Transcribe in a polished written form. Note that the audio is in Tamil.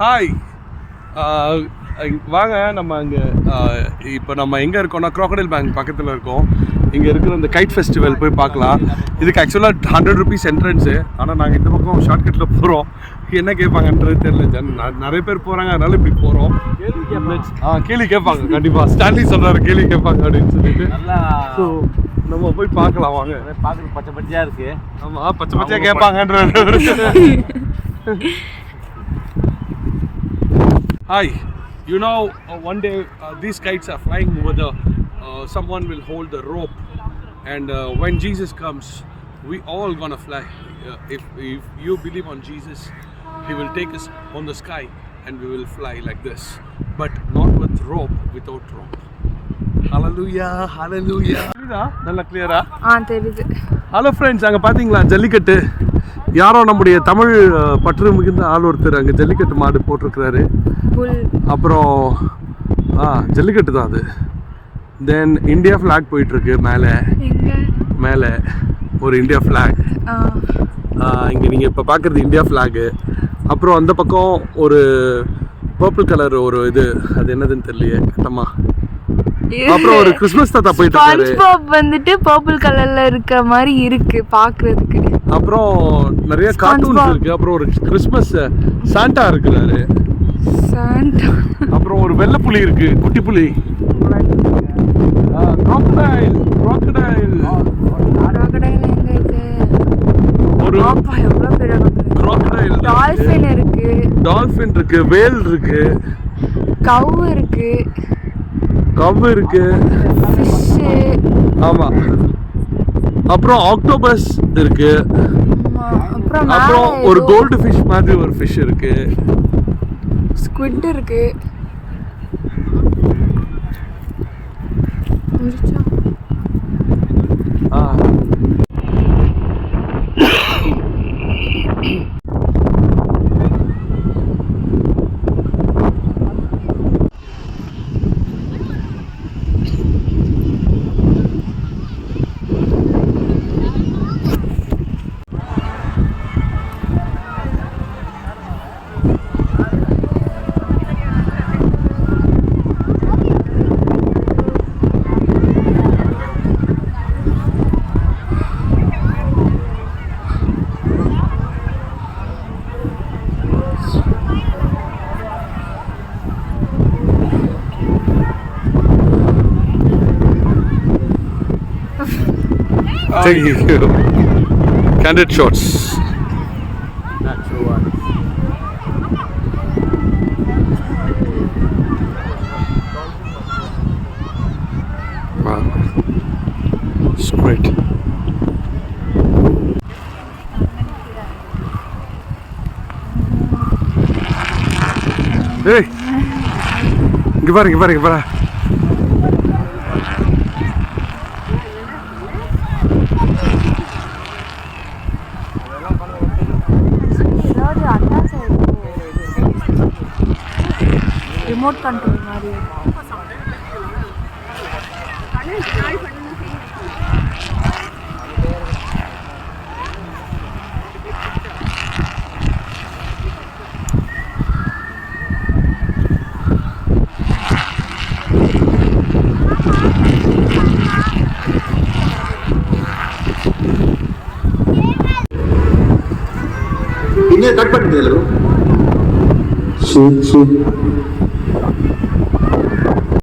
ஹாய், வாங்க நம்ம அங்கே இப்போ நம்ம எங்கே இருக்கோம்னா க்ரோக்கடைல் பேங்க் பக்கத்தில் இருக்கோம். இங்கே இருக்கிற இந்த கைட் ஃபெஸ்டிவல் போய் பார்க்கலாம். இதுக்கு ஆக்சுவலாக 100 rupees என்ட்ரன்ஸு. ஆனால் நாங்கள் இந்த பக்கம் ஷார்ட்கட்டில் போகிறோம். என்ன கேட்பாங்கன்றது தெரியல. நிறைய பேர் போகிறாங்க, அதனால இப்படி போகிறோம். கேள்வி கேட்பாங்க கண்டிப்பாக. ஸ்டான்லி சொல்கிறாரு கேள்வி கேட்பாங்க அப்படின்னு சொல்லிட்டு. ஸோ நம்ம போய் பார்க்கலாம் வாங்க. பார்க்குறது பச்சை பச்சையாக இருக்குது. ஆமாம், பச்சை பச்சையாக கேட்பாங்கன்ற. Hi, you know, one day these kites are flying over the, someone will hold the rope, and when Jesus comes, we all gonna fly. If you believe on Jesus, He will take us on the sky and we will fly like this, but not with rope, without rope. Hallelujah, hallelujah. நல்லா கிளியரா தெரியுது. ஹலோ ஃப்ரெண்ட்ஸ், அங்கே பார்த்தீங்களா ஜல்லிக்கட்டு? யாரோ நம்முடைய தமிழ் பற்று மிகுந்த ஆள் ஒருத்தர் அங்கே ஜல்லிக்கட்டு மாடு போட்டிருக்கிறாரு. அப்புறம் ஜல்லிக்கட்டு தான் அது. தென் இந்தியா ஃப்ளாக் போயிட்டுருக்கு மேலே மேலே ஒரு இந்தியா ஃப்ளாக். இங்கே நீங்கள் இப்போ பார்க்குறது இந்தியா ஃப்ளாகு. அப்புறம் அந்த பக்கம் ஒரு பர்பிள் கலர் ஒரு இது, அது என்னதுன்னு தெரியலையே கட்டமா. அப்புறம் ஒரு கிறிஸ்மஸ் தாத்தா போயிட்டு இருக்காரு. ஸ்பாஞ்ச் வந்துட்டு பர்பிள் கலர்ல இருக்க மாதிரி இருக்கு பாக்குறதுக்கு. அப்புறம் நிறைய கார்ட்டூன்ஸ் இருக்கு. அப்புறம் ஒரு கிறிஸ்மஸ் சாண்டா இருக்கிறாரு. சாண்டா. அப்புறம் ஒரு வெள்ளை புலி இருக்கு, குட்டி புலி. crocodile எங்க இருக்கு? ஒரு எவ்வளவு பெரிய crocodile. டால்ஃபின் இருக்கு, வேல் இருக்கு, கவ் இருக்கு, ஃபிஷ். ஆமா. அப்புறம் ஆக்டோபஸ் இருக்கு. அப்புறம் ஒரு கோல்டு ஃபிஷ் மாதிரி ஒரு ஃபிஷ் இருக்கு. ஸ்குவிட் இருக்கு. Thank you. Candid shots. Natural ones. Wow. It's great. Hey! Give her. Remote control மாதிரி. இங்கே கட் பண்ணிட்டு